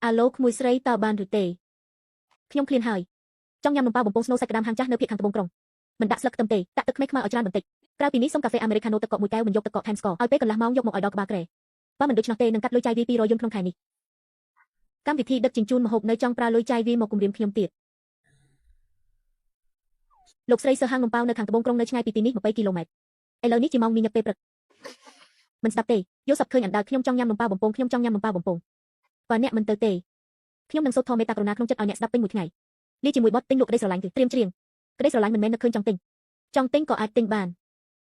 អាឡូក្មួយស្រីតើបានឬទេខ្ញុំឃ្លានហើយចង់ញ៉ាំនំប៉ាបំពងស្នូលសាច់ក្តាមហាងចាស់នៅភាគខាងត្បូងក្រុងមិនដាក់ស្លឹកខ្ទឹមទេដាក់ទឹកខ្មេះខ្មៅឲ្យច្រើនបន្តិចក្រៅពីនេះសូមកាហ្វេអាមេរិកាណូទឹកកកមួយកែវមិនយកទឹកកកថែមស្ករឲ្យពេលកន្លះម៉ោងយកមកឲ្យដល់ក្បាលក្រែបើមិនដូច្នោះទេនឹងកាត់លុយចាយវា200យួនក្នុងខែនេះកម្មវិធីដឹកជញ្ជូនម្ហូបនៅចង់ប្រើលុយចាយវាមកគំរាមខ្ញុំទៀតលោកស្រីសើហាងនំប៉ាវនៅខាងត្បូងក្រុងនៅឆ្ងាយពីទីនេះ20គីឡូម៉ែត្រឥឡូវនេះជាម៉ោងមីញឹកពេលព្រឹកមិនស្ដាប់ទេយកសັບឃើញអណ្ដើកខ្ញុំចង់ញ៉ាំនំប៉ាបំពងខ្ញុំចង់ញ៉ាំនំប៉ាបំពងបើអ្នកមិនទៅទេខ្ញុំនឹងសូត្រធម៌មេត្តាករុណាក្នុងចិត្តឲ្យអ្នកស្ដាប់ពេញមួយថ្ងៃលាជាមួយបទទិញលក់ក្តីស្រឡាញ់គឺត្រៀមច្រៀងក្តីស្រឡាញ់មិនមែននឹកឃើញចង់ទិញក៏អាចទិញបាន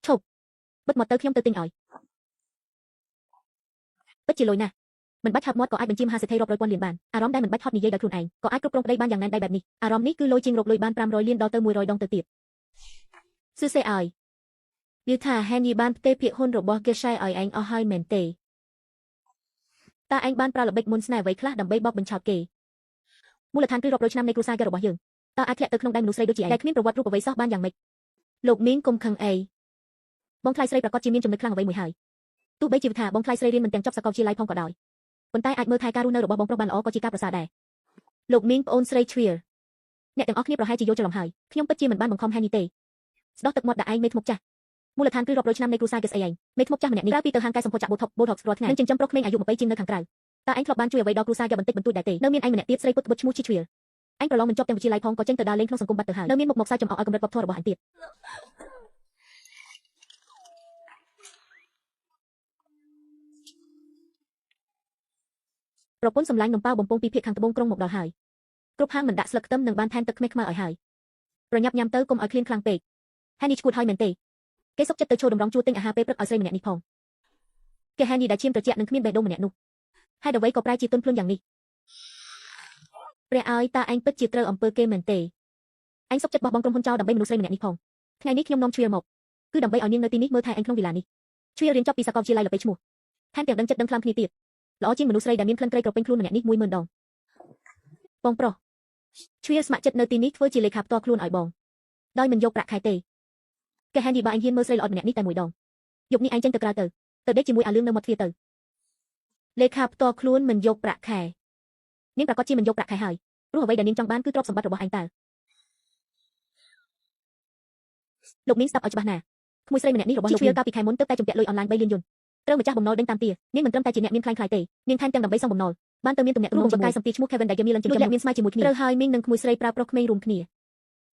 ឈប់បិទមាត់ទៅខ្ញុំទៅទិញឲ្យពិតជាលុយណាស់មិនបាច់ហាត់មាត់ក៏អាចបញ្ជាមហាសេដ្ឋីរាប់រយពាន់លានបានអារម្មណ៍ដែលមិនបាច់ហត់និយាយដោយខ្លួនឯងក៏អាចគ្រប់គ្រងប្តីបានយ៉ាងណែនដៃបែបនេះអារម្មណ៍នេះគឺលុយជាងរកលុយបាន500លានដល់ទៅ100ដងទៅទៀតសួស្ដីឲ្យយឺថាហេនយីបានផ្ទេរភាគហ៊ុនរបស់គេឆៃឲ្យឯងអស់ហើយមែនទេតើឯងបានប្រើល្បិចមុនស្នេហ៍អ្វីខ្លះដើម្បីបោកបញ្ឆោតគេមូលដ្ឋានគឺរាប់រយឆ្នាំនៃគ្រួសារគេរបស់យើងតើអាចធ្លាក់ទៅក្នុងដៃមនុស្សស្រីដូចជាឯងដែលគ្មានប្រវត្តិរូបអ្វីសោះបានយ៉ាងម៉េចលោកមីងកុំខឹងអីបងថ្លៃស្រីប្រកាសជាមានចំណុចខ្លាំងអ្វីមួយហើយទោះបីជាថាបងថ្លៃស្រីរៀនមិនទាំងចប់សាកលវិទ្យាល័យផងក៏ដោយប៉ុន្តែអាចមើលថែការរស់នៅរបស់បងប្រុសបានល្អក៏ជាការប្រសើរដែរលោកមីងប្អូនស្រីជ្រៀលអ្នកទាំងអស់គ្នាប្រហែលជាយល់ច្រឡំហើយខ្ញុំពិតជាមិនបានបង្ខំហែននេះទេស្ដោះទឹកមាត់ដាក់ឯងមេធ្មប់ចាស់មូលដ្ឋានគឺរាប់រយឆ្នាំនៃគ្រួសារគេស្អីឯងមេធ្មប់ចាស់ម្នាក់នេះក្រៅពីទៅហាងកែសម្ផស្សចាក់បូថុករាល់ថ្ងៃនឹងចិញ្ចឹមប្រុសក្មេងអាយុ20ជាងនៅខាងក្រៅតើឯងធ្លាប់បានជួយអ្វីដល់គ្រួសារគេបន្តិចបន្តួចដែរទេនៅមានឯងម្នាក់ទៀតស្រីពុតឈ្មោះជីជ្រៀលឯងប្រឡងមិនចប់ទាំងវិទ្យាល័យផងក៏ចេញទៅដើរលេងក្នុងសង្គមបាត់ទៅហើយនៅមានមុខមកខ្សែចំអកឲ្យកម្រិតវប្បធម៌របស់អញទៀតប្រពន្ធសម្លាញ់នំប៉ាវបំពងពីភាគខាងត្បូងក្រុងមកដល់ហើយគ្រប់ហាងមិនដាក់ស្លឹកខ្ទឹមនិងបានថែមទឹកខ្មេះខ្មៅឲ្យហើយប្រញាប់ញ៉ាំទៅកុំឲ្យឃ្លានខ្លាំងពេកហើយនេះឈួតហើយមែនទេគេសុកចិត្តទៅចូលតម្រង់ជួលទិញអាហារពេលព្រឹកឲ្យស្រីម្នាក់នេះផងគេហែននេះដែលឈាមត្រជាក់នឹងគ្មានបេះដូងម្នាក់នោះហើយអ្វីក៏ប្រែជាទន់ភ្លន់យ៉ាងនេះព្រះឲ្យតើឯងពិតជាត្រូវអំពើគេមែនទេឯងសុកចិត្តបោះបង់ក្រុមហ៊ុនចោលដើម្បីមនុស្សស្រីម្នាក់នេះផងថ្ងៃនេះខ្ញុំនាំជ្រៀលមកគឺដើម្បីឲ្យនាងនៅទីនេះមើលថែឯងក្នុងវិឡានេះជ្រៀលរៀនចប់ពីសាកលវិទ្យាល័យល្បីឈ្មោះថែមទាំងដឹងចិត្តដឹងខ្លាំងគ្នាទៀតល្អជាងមនុស្សស្រីដែលមានក្លិនក្រៃក្រពេញខ្លួនម្នាក់នេះ10000ដងបងប្រុសជ្រៀលស្ម័គ្រចិត្តនៅទីនេះធ្វើជាលេខាផ្ទាល់ខ្លួនឲ្យបងដោយមិនយកប្រាក់ខែទេគេហែនយីបើឯងហ៊ានមើលស្រីល្អម្នាក់នេះតែមួយដងយប់នេះឯងចេញទៅក្រៅទៅដេកជាមួយអាលឿងនៅមាត់ទ្វារទៅលេខាផ្ទាល់ខ្លួនមិនយកប្រាក់ខែនាងប្រកាសជាមិនយកប្រាក់ខែហើយព្រោះអ្វីដែលនាងចង់បានគឺទ្រព្យសម្បត្តិរបស់ឯងតើលោកមីងស្ដាប់ឲ្យច្បាស់ណាក្មួយស្រីម្នាក់នេះរបស់លោកមីងកាលពីខែមុនទើបតែជំពាក់លុយអនឡាញ3លានយួនត្រូវម្ចាស់បំណុលដេញតាមទានាងមិនត្រឹមតែជាអ្នកមានខ្លាំងខ្លាយទេនាងថែមទាំងដើម្បីសងបំណុលបានទៅមានទំនាក់ទំនងជាមួយកាយសម្ពីឈ្មោះ Kevin ដែលគេមានលិនចិញ្ចឹមមានស្មារតីជាមួយគ្នាត្រូវហើយមីងនិងក្មួយស្រីប្រើប្រុសក្មេងរួមគ្ន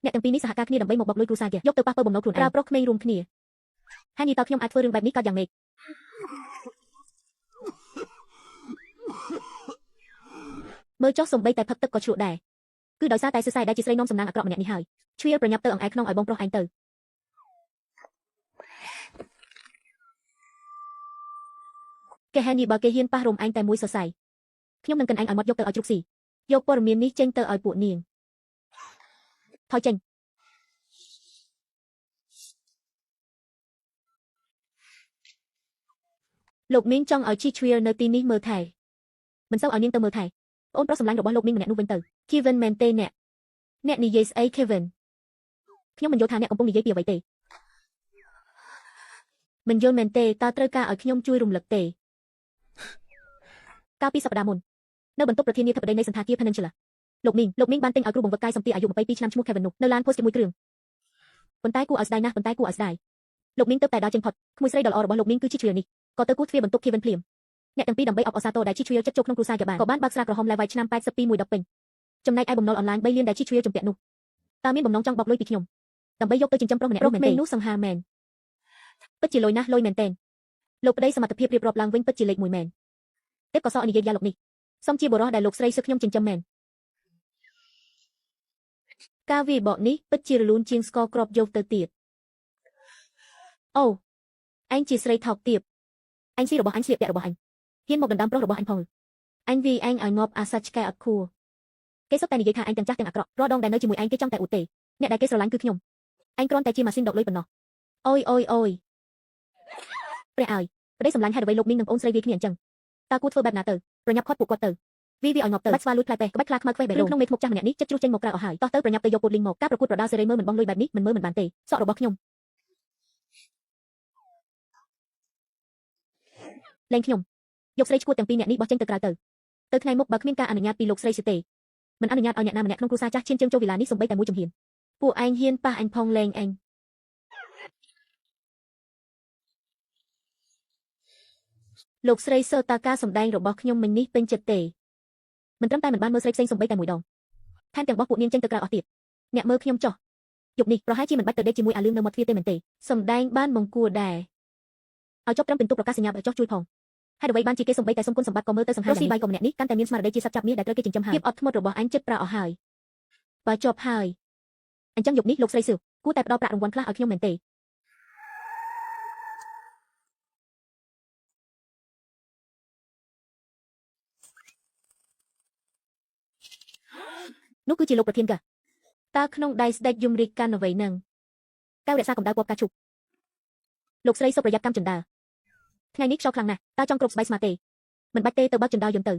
ាអ្នកទាំងពីរនេះសហការគ្នាដើម្បីមកបោកលុយគ្រួសារគេយកទៅប៉ះពើបំណុលខ្លួនឯងប្រើប្រុសក្មេងរួមគ្នាហើយនេះតើខ្ញុំអាចធ្វើរឿងបែបនេះកើតយ៉ាងម៉េចមើលចុះសំបីតែផឹកទឹកក៏ជ្រក់ដែរគឺដោយសារតែសរសៃដែលជាស្រីនាំសំណាងអាក្រក់ម្នាក់នេះហើយជ្រៀលប្រញាប់ទៅអង្អែលក្នុងឲ្យបងប្រុសឯងទៅគេហែនយីបើគេហ៊ានប៉ះរំឯងតែមួយសរសៃខ្ញុំនឹងកិនឯងឲ្យមកយកទៅឲ្យជ្រុកស៊ីយកព័ត៌មាននេះចេញទៅឲ្យពួកនាងថយចេញលោកមីងចង់ឲ្យជីជ្រៀលនៅទីនេះមើលថែមិនសូវឲ្យនាងទៅមើលថែអូនប្រុសសម្លាញ់របស់លោកមីងម្នាក់នោះវិញទៅ Kevin មែនទេអ្នកនិយាយស្អី Kevin ខ្ញុំមិនយល់ថាអ្នកកំពុងនិយាយពីអ្វីទេមិនយល់មែនទេតើត្រូវការឲ្យខ្ញុំជួយរំលឹកទេកាលពីសប្តាហ៍មុននៅបន្ទប់ប្រធានាធិបតីនៃសន្តាគារ Peninsula លោកមីងបានទិញឲ្យគ្រូបង្វឹកកាយសម្ភារអាយុ22ឆ្នាំឈ្មោះ Kevin នោះនៅឡាន post ជាមួយគ្រឿងប៉ុន្តែគួរឲ្យស្ដាយណាស់លោកមីងទៅតែដើរចេញផុតក្មួយស្រីដ៏ល្អរបស់លោកមីងគឺជីជ្រៀលនេះក៏ទៅគូសទ្វារបន្ទប់ Kevin ភ្លាមអ្នកទាំងពីរដើម្បីអបអរសាទរដែលជីជ្រៀលចិត្តចូលក្នុងគ្រួសារគេបានក៏បានបើកស្រាក្រហមលែវ៉ៃឆ្នាំ82មួយដប់ពេញចំណែកឯបំណុលអនឡាញ3លានដែលជីជ្រៀលជំពាក់នោះតើមានបំណងចង់បោកលុយពីខ្ញុំដើម្បីយកទៅចិញ្ចឹមប្រុសម្នាក់នោះមែនទេនោះសង្ហាមែនពិតជាលុយណាស់លុយមែនទេលោកប្តីសមត្ថភាពរៀបរាប់ឡើងវិញពិតជាលេខ1មែនទេពក៏សក់និយាយយ៉ាលោកនេះសំជាបុរសដែលលោកស្រីសឹកខ្ញុំចិញ្ចឹមមែនការវាយបកនេះពិតជារលូនជាងស្ករគ្រាប់យកទៅទៀតអូឯងជាស្រីថោកទាបអញស៊ីរបស់អញស្លៀកពាក់របស់អញហ៊ានមកដណ្ដើមប្រុសរបស់អញផងអញវាយឯងឲ្យងាប់អាសាច់ឆ្កែអត់ខួរគេសុទ្ធតែនិយាយថាឯងទាំងចាស់ទាំងអាក្រក់រាល់ដងដែលនៅជាមួយឯងគេចង់តែអួតទេអ្នកដែលគេស្រឡាញ់គឺខ្ញុំឯងគ្រាន់តែជាម៉ាស៊ីនដកលុយប៉ុណ្ណោះអូយព្រះឲ្យប្តីសម្លាញ់ហេតុអ្វីលោកមីងនិងប្អូនស្រីវាយគ្នាអញ្ចឹងតើគួរធ្វើបែបណាទៅប្រញាប់ខាត់ពួកគាត់ទៅវាឲ្យងាប់ទៅបាច់ស្វាលួចផ្លែពេះក្បាច់ខ្លាខ្មៅខ្វេះបេះដូងក្នុងមេធ្មប់ចាស់ម្នាក់នេះចិត្តជ្រុះចេញមកក្រៅអស់ហើយតោះទៅប្រញាប់ទៅយកពូតលីងមកការប្រកួតប្រដាល់សេរីមើលមិនបងលុយបែបនេះមិនមើលមិនបានទេសក់របស់ខ្ញុំលេងខ្ញុំយកស្រីឈួតទាំងពីរនាក់នេះបោះចេញទៅក្រៅទៅ ទៅថ្ងៃមុខបើគ្មានការអនុញ្ញាតពីលោកស្រីសិទេមិនអនុញ្ញាតឲ្យអ្នកណាម្នាក់ក្នុងគ្រួសារចាស់ឈានជើងចូលវិឡានេះសំបីតែមួយជំហានពួកឯងហ៊ានប៉ះអញផងលែងឯងលោកស្រីសើតាការសម្ដែងរបស់ខ្ញុំមិញនេះពេញចិត្តទេមិនត្រឹមតែមិនបានមើលស្រីផ្សេងសំបីតែមួយដងថែមទាំងបោះពួកនាងចេញទៅក្រៅអស់ទៀតអ្នកមើលខ្ញុំចុះយប់នេះប្រហែលជាមិនបាច់ទៅដេកជាមួយអាលឿងនៅមាត់ទ្វារទេមែនទេសម្ដែងបានមង្គួរដែរឲ្យចប់ត្រឹមពិន្ទុប្រកាសសញ្ញាបើចុះជួយផងហេតុអ្វីបានជាគេសំបីតែសុំគុណសម្បត្តិក៏មើលទៅសង្ហាស៊ីបាយកុំម្នាក់នេះកាន់តែមានស្មារតីជាសត្វចាប់មាសដែលត្រូវគេចិញ្ចឹមហើយភាពអត់ធ្មត់របស់អញចិត្តប្រើអស់ហើយបើជាប់ហើយអញ្ចឹងយប់នេះលោកស្រីសឿគួរតែផ្ដល់ប្រាក់រង្វាន់ខ្លះឲ្យខ្ញុំមែនទេនោះគឺជាលោកប្រធានកតើក្នុងដៃស្ដេចយមរាជកាន់អ្វីនឹងកៅរក្សាកម្ដៅពណ៌ផ្កាឈូកលោកស្រីសុខប្រយ័ត្នកម្មចន្ទើថ្ងៃនេះខ្យល់ខ្លាំងណាស់តើចង់គ្រប់ស្បែកស្មាទេមិនបាច់ទេទៅបើកចន្ទើយន្តទ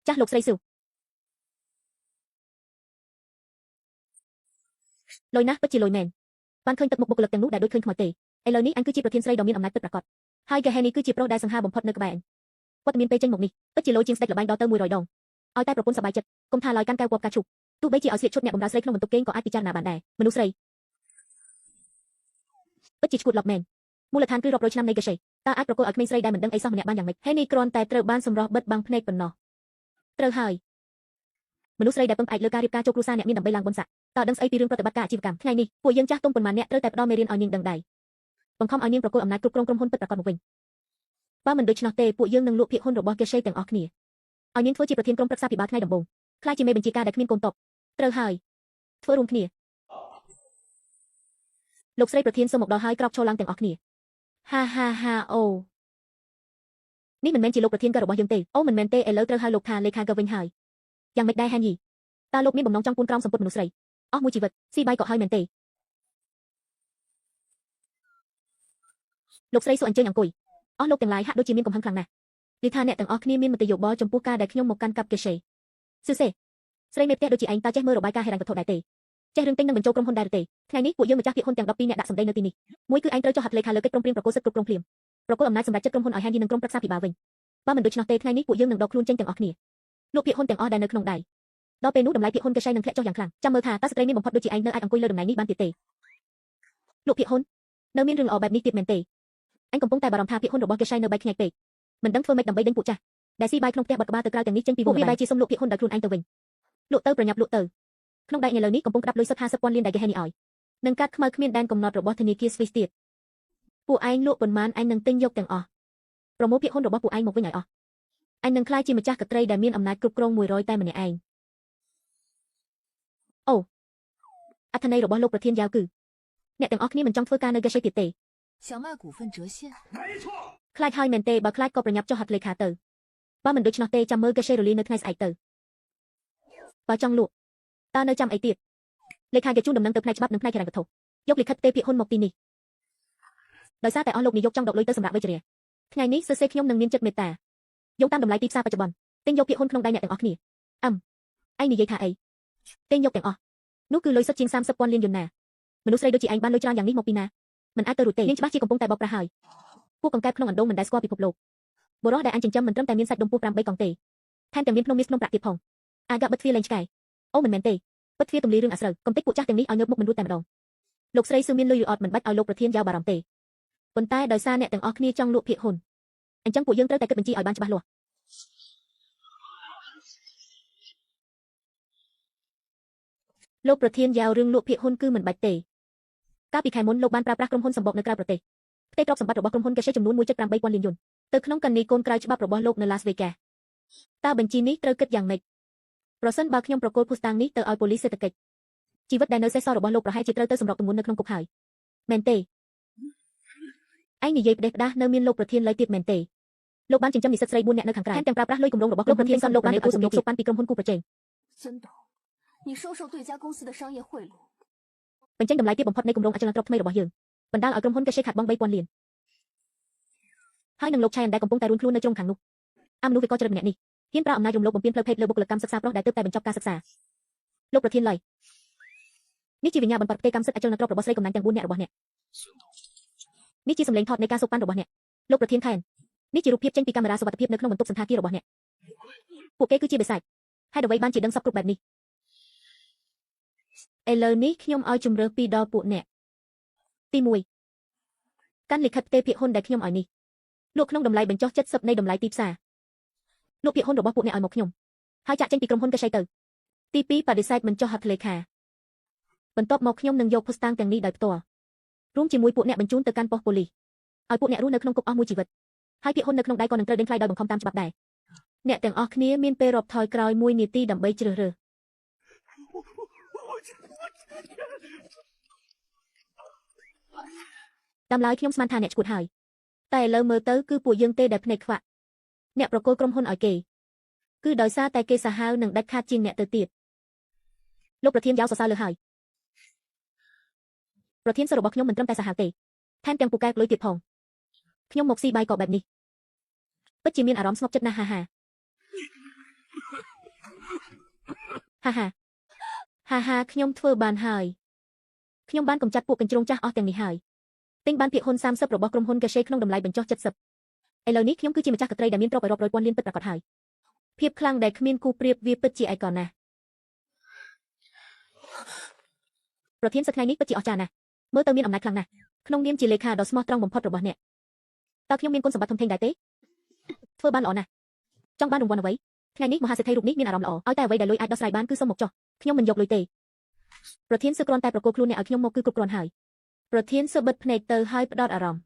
ៅចាស់លោកស្រីស៊ូលុយណាស់ពិតជាលុយមែនបានឃើញទឹកមុខបុគ្គលិកទាំងនោះដែលដូចឃើញខ្មោចទេឥឡូវនេះអញគឺជាប្រធានស្រីដ៏មានអំណាចពិតប្រាកដហើយកាហេនីគឺជាប្រុសដែលសង្ហាបំផុតនៅក្បែរអញគាត់មានពេលចេញមកនេះពិតជាលុយជាងស្ដេចល្បែងដល់ទៅ100ដងឲ្យតែប្រពន្ធសប្បាយចិត្តកុំថាឡើយកាន់កៅពណ៌ផ្កាឈូកទោះបីជាឲ្យស្លៀកឈុតអ្នកបម្រើស្រីក្នុងបន្ទប់គេងក៏អាចពិចារណាបានដែរមនុស្សស្រីពិតជាឈួតឡប់មែនមូលដ្ឋានគឺរាប់រយឆ្នាំនៃកេសីតើអាចប្រកល់ឲ្យក្មេងស្រីដែលមិនដឹងអីសោះម្នាក់បានយ៉ាងម៉េចហេនេះគ្រាន់តែត្រូវបានសម្រស់បិទបាំងភ្នែកប៉ុណ្ណោះត្រូវហើយមនុស្សស្រីដែលពឹងផ្អែកលើការរៀបការចូលគ្រួសារអ្នកមានដើម្បីឡើងបុណ្យស័ក្តិតើដឹងស្អីពីរឿងប្រតិបត្តិការអាជីវកម្មថ្ងៃនេះពួកយើងចាស់ទុំប៉ុន្មានអ្នកត្រូវតែផ្ដល់មេរៀនឲ្យនាងដឹងដែរបង្ខំឲ្យនាងប្រកល់អំណាចគ្រប់គ្រងក្រុមហ៊ុនពិតប្រាកដមកវិញបើមិនដូច្នោះទេពួកយើងនឹងលក់ភាគហ៊ុនរបស់កេសីទាំងអស់គ្នាឲ្យនាងធ្វើជាប្រធានក្រុមប្រឹក្សាពិបាលថ្ងៃដំបូងខ្លាចជាមេបញ្ជាការដែលគ្មានកូនតបត្រូវហើយធ្វើរួមគ្នាលោកស្រីប្រធានសូមមកដល់ហើយក្រោកឈរឡើងទាំងអស់គ្នាហាហាហាអូនេះមិនមែនជាលោកប្រធានក៏របស់យើងទេអូមិនមែនទេឥឡូវត្រូវហៅលោកថាលេខាក៏វិញហើយយ៉ាងម៉េចដែរហែនយីតើលោកមានបំណងចង់ពូនក្រោមសម្ពុតមនុស្សស្រីអស់មួយជីវិតស៊ីបាយក៏ហើយមែនទេលោកស្រីសូមអញ្ជើញអង្គុយអស់លោកទាំងឡាយហាក់ដូចជាមានកំហឹងខ្លាំងណាស់និយាយថាអ្នកទាំងអស់គ្នាមានមតិយោបល់ចំពោះការដែលខ្ញុំមកកាន់កាប់កេសេស៊ឺសេស្រីមេផ្ទះដូចជាឯងតើចេះមើលរបាយការណ៍ហិរញ្ញវត្ថុដែរទេចេះរឿងទិញនិងបញ្ចូលក្រុមហ៊ុនដែរទេថ្ងៃនេះពួកយើងម្ចាស់ភាគហ៊ុនទាំង12នាក់ដាក់សម្ដីនៅទីនេះមួយគឺឯងត្រូវចុះហត្ថលេខាលើកិច្ចព្រមព្រៀងប្រកួតសិទ្ធិគ្រប់គ្រងភ្លាមប្រកួតអំណាចសម្រាប់ចិត្តក្រុមហ៊ុនឲ្យហែនយីនិងក្រុមប្រឹក្សាពិបាលវិញបើមិនដូច្នោះទេថ្ងៃនេះពួកយើងនឹងដកខ្លួនចេញទាំងអស់គ្នាលោកភាគហ៊ុនទាំងអស់ដែលនៅក្នុងដៃដល់ពេលនោះតម្លៃភាគហ៊ុនកេសីនឹងធ្លាក់ចុះយ៉ាងខ្លាំងចាំមើលថាតើស្ត្រីមានបំផុតដូចជាឯងនៅអាចអង្គុយលើតំណែងនេះបានទៀតទេលោកភាគហ៊ុននៅមានរឿងល្អបែបនេះទៀតមែនទេអញកំពុងតែបារម្ភថាភាគហ៊ុនរបស់កេសីនៅបែកខ្ញែកពេកមិនដឹងធ្វើម៉េចដើម្បីដេញពួកចាស់ដែលស៊ីបាយក្នុងផ្ទះបាត់ក្បាលទៅក្រៅទាំងនេះចេញពីពួកវាបែរជាសុំលោកភាគហ៊ុនដោយខ្លួនឯងទៅវិញលក់ទៅប្រញាប់លក់ទៅក្នុងដៃឥឡូវនេះកំពុងក្តាប់លុយសុទ្ធ50,000លានដែលគេហែនេះឲ្យនឹងកាត់ខ្មៅគ្មានដែនកំណត់របស់ធនាគារ Swiss ទៀតពួកឯងលក់ប៉ុន្មានអញនឹងទិញយកទាំងអស់ប្រមូលភាគហ៊ុនរបស់ពួកឯងមកវិញឲ្យអស់អញនឹងក្លាយជាម្ចាស់កត្រីដែលមានអំណាចគ្រប់គ្រង100តែម្នាក់ឯងអូអត្ថន័យរបស់លោកប្រធានយ៉ាវគឺអ្នកទាំងអស់គ្នាមិនចង់ធ្វើការនៅកេសីទៀតទេ想卖股份折现ខ្លាចហើយមែនទេបើខ្លាចក៏ប្រញាប់ចុះហត្ថលេខាទៅបើមិនដូច្នោះទេចាំមើលកេសីរលាយនៅថ្ងៃស្អែកទៅបើចង់លក់តើនៅចាំអីទៀតលេខាគេជូនដំណឹងទៅផ្នែកច្បាប់និងផ្នែកហិរញ្ញវត្ថុយកលិខិតទេភាគហ៊ុនមកទីនេះដោយសារតែអស់លោកនាយកចង់ដកលុយទៅសម្រាប់វិជ្ជាថ្ងៃនេះសរសេរខ្ញុំនឹងមានចិត្តមេត្តាយោងតាមតម្លៃទីផ្សារបច្ចុប្បន្នទិញយកភាគហ៊ុនក្នុងដៃអ្នកទាំងអស់គ្នាឯងនិយាយថាអីទិញយកទាំងអស់នោះគឺលុយសុទ្ធជាង30,000លានយូណាមនុស្សស្រីដូចជាឯងបានលុយច្រើនយ៉ាងនេះមកពីណាមិនអាចទៅរួចទេនាងច្បាស់ជាកំពុងតែបោកប្រាស់ហើយពួកកង្កែបក្នុងអណ្ដូងមិនដែលស្គាល់ពិភពលោកបុរសដែលអញចិញ្ចឹមមិនត្រឹមតែមានសាច់ដុំពោះ8កង់ទេថែមទាំងមានភ្នំមាសភ្នំប្រាក់ទៀតផងអាកាបិទទ្វារលែងឆ្កែអូមិនមែនទេបិទទ្វារទម្លាយរឿងអាស្រូវកុំតិចពួកចាស់ទាំងនេះឲ្យងើបមុខមិនរួចតែម្ដងលោកស្រីស៊ឺមានលុយឬអត់មិនបាច់ឲ្យលោកប្រធានយ៉ាវបារម្ភទេប៉ុន្តែដោយសារអ្នកទាំងអស់គ្នាចង់លក់ភាគហ៊ុនអញ្ចឹងពួកយើងត្រូវតែគិតបញ្ជីឲ្យបានច្បាស់លាស់លោកប្រធានយ៉ាវរឿងលក់ភាគហ៊ុនគឺមិនបាច់ទេកាលពីខែមុនលោកបានប្រើប្រាស់ក្រុមហ៊ុនសម្បុកនៅក្រៅប្រទេសផ្ទៃទ្រព្យសម្បត្តិរបស់ក្រុមហ៊ុនកេសីចំនួន 1.8 ពាន់លានយួនទៅក្នុងកន្នីកូនក្រៅច្បាប់របស់លោកនៅ Las Vegas តើបញ្ជីនេះត្រូវគិតយ៉ាងម៉េចប្រសិនបើខ្ញុំប្រកល់ភូស្តាងនេះទៅឲ្យប៉ូលីសសេដ្ឋកិច្ចជីវិតដែលនៅសេសសល់របស់លោកប្រហែលជាត្រូវទៅសម្រុកទម្ងន់នៅក្នុងគុកហើយមែនទេឯងនិយាយផ្ដេសផ្ដាស់នៅមានលោកប្រធានឡើយទៀតមែនទេលោកបានចិញ្ចឹមនិស្សិតស្រី4នាក់នៅខាងក្រៅទាំងប្រើប្រាស់លុយគម្រោងរបស់លោកប្រធានសន្លលោកបានទទួលសំណុកសុបប៉ាន់ពីក្រុមហ៊ុនគូប្រជែង孙董你收受对家公司的商业贿赂បញ្ចេញតម្លៃទាបបំផុតនៃគម្រោងអចលនទ្រព្យថ្មីរបស់យើងបណ្ដាលឲ្យក្រុមហ៊ុនកេសីខាតបង់ 3,000 លានហើយនឹងលោកឆៃដែលកំពុងតែរួនខ្លួននៅជ្រុងខាងនោះមនុស្សវិកលចរិតម្នាក់នេះហ៊ានប្រើអំណាចរំលោភបំពានផ្លូវភេទលើបុគ្គលិកកម្មសិក្សាប្រុសដែលទើបតែបញ្ចប់ការសិក្សាលោកប្រធានឡើយនេះជាវិញ្ញាបនបត្រផ្ទៃកម្មសិទ្ធិអចលនទ្រព្យរបស់ស្រីកំណាញ់ទាំង4នាក់របស់អ្នកនេះជាសម្លេងថតនៃការសូកប៉ាន់របស់អ្នកលោកប្រធានខែននេះជារូបភាពចេញពីកាមេរ៉ាសុវត្ថិភាពនៅក្នុងបន្ទប់សន្តាគាររបស់អ្នក ពួកគេគឺជាបិសាចហើយអ្វីបានជាដឹងសពគ្រប់បែបនេះឥឡូវនេះខ្ញុំឲ្យជំរើសពីរដល់ពួកអ្នកទី1កាន់លិខិតផ្ទេរភាគហ៊ុនដែលខ្ញុំឲ្យនេះលក់ក្នុងតម្លៃបញ្ចុះ70នៃតម្លៃទីផ្សារលក់ភាគហ៊ុនរបស់ពួកអ្នកឲ្យមកខ្ញុំហើយចាក់ចេញពីក្រុមហ៊ុនកេសីទៅទី2បដិសេធមិនចុះហត្ថលេខាបន្ទាប់មកខ្ញុំនឹងយកភស្តុតាងទាំងនេះដោយផ្ទាល់រួមជាមួយពួកអ្នកបញ្ជូនទៅកាន់ប៉ុស្តិ៍ប៉ូលីសឲ្យពួកអ្នករស់នៅក្នុងគុកអស់មួយជីវិតហើយភាគហ៊ុននៅក្នុងដៃក៏នឹងត្រូវដេញថ្លៃដោយបង្ខំតាមច្បាប់ដែរអ្នកទាំងអស់គ្នាមានពេលរាប់ថយក្រោយ1នាទីដើម្បីជ្រើសរើសតាមឡើយខ្ញុំស្មានថាអ្នកឈួតហើយតែឥឡូវមើលទៅគឺពួកយើងទេដែលភ្នែកខ្វាក់អ្នកប្រគល់ក្រុមហ៊ុនឲ្យគេគឺដោយសារតែគេសាហាវនឹងដាច់ខាតជាងអ្នកទៅទៀតលោកប្រធានយ៉ាវសរសើរលើហើយប្រធានសិស្សរបស់ខ្ញុំមិនត្រឹមតែសាហាវទេថែមទាំងពូកែលុយទៀតផងខ្ញុំមកស៊ីបាយកកបែបនេះពិតជាមានអារម្មណ៍ស្ងប់ចិត្តណាស់ហាខ្ញុំធ្វើបានហើយខ្ញុំបានកំចាត់ពួកកញ្ជ្រោងចាស់អស់ទាំងនេះហើយទិញបានភាគហ៊ុន30របស់ក្រុមហ៊ុនកេសីក្នុងតម្លៃបញ្ចុះ70ឥឡូវនេះខ្ញុំគឺជាម្ចាស់កត្រីដែលមានទ្រព្យរាប់រយពាន់លានពិតប្រាកដហើយភាពខ្លាំងដែលគ្មានគូប្រៀបវាពិតជាឯកោណាស់ប្រធានសិទ្ធិថ្ងៃនេះពិតជាអស្ចារ្យណាស់មើលទៅមានអំណាចខ្លាំងណាស់ក្នុងនាមជាលេខាដ៏ស្មោះត្រង់បំផុតរបស់អ្នកតើខ្ញុំមានគុណសម្បត្តិធំធេងដែរទេធ្វើបានល្អណាស់ចង់បានរង្វាន់អ្វីថ្ងៃនេះមហាសេដ្ឋីរូបនេះមានអារម្មណ៍ល្អឲ្យតែអ្វីដែលលុយអាចដោះស្រាយបានគឺសុំមកចុះខ្ញុំមិនយកលុយទេប្រធានសឹកគ្រាន់តែប្រគល់ខ្លួនអ្នកឲ្យខ្ញុំមកគឺគ្រប់គ្រាន់ហើយប្រធានសឹកបិទភ្នែកទៅហើយផ្ដោតអារម្មណ៍